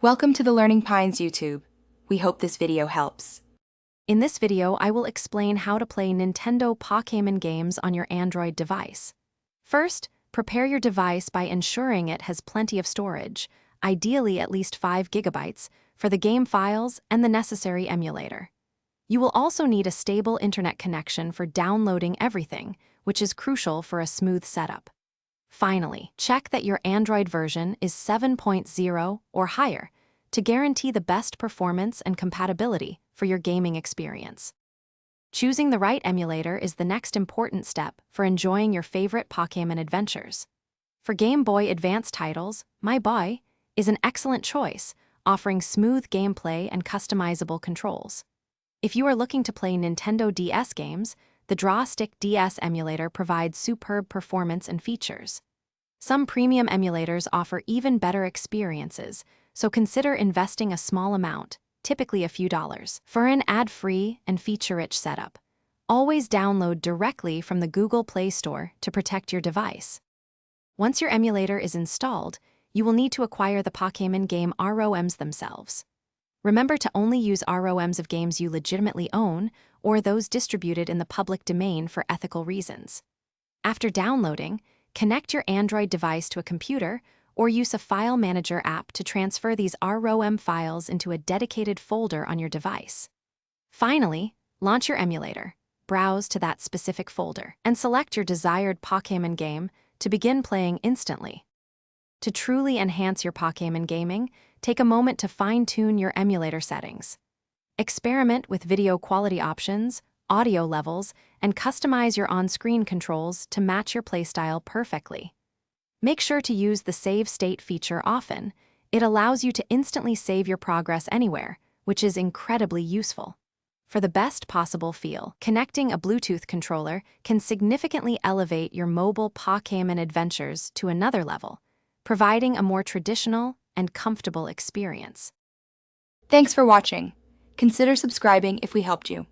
Welcome to the Learning Pines YouTube. We hope this video helps. In this video, I will explain how to play Nintendo Pokémon games on your Android device. First, prepare your device by ensuring it has plenty of storage, ideally at least 5 GB, for the game files and the necessary emulator. You will also need a stable internet connection for downloading everything, which is crucial for a smooth setup. Finally, check that your Android version is 7.0 or higher to guarantee the best performance and compatibility for your gaming experience. Choosing the right emulator is the next important step for enjoying your favorite Pokémon adventures. For Game Boy Advance titles, My Boy is an excellent choice, offering smooth gameplay and customizable controls. If you are looking to play Nintendo DS games, the Drawstick DS emulator provides superb performance and features. Some premium emulators offer even better experiences, so consider investing a small amount, typically a few dollars, for an ad-free and feature-rich setup. Always download directly from the Google Play Store to protect your device. Once your emulator is installed, you will need to acquire the Pokémon game ROMs themselves. Remember to only use ROMs of games you legitimately own or those distributed in the public domain for ethical reasons. After downloading, connect your Android device to a computer or use a file manager app to transfer these ROM files into a dedicated folder on your device. Finally, launch your emulator, browse to that specific folder, and select your desired Pokémon game to begin playing instantly. To truly enhance your Pokémon gaming, take a moment to fine-tune your emulator settings. Experiment with video quality options, audio levels, and customize your on-screen controls to match your playstyle perfectly. Make sure to use the Save State feature often. It allows you to instantly save your progress anywhere, which is incredibly useful. For the best possible feel, connecting a Bluetooth controller can significantly elevate your mobile Pokémon adventures to another level, providing a more traditional and comfortable experience. Thanks for watching. Consider subscribing if we helped you.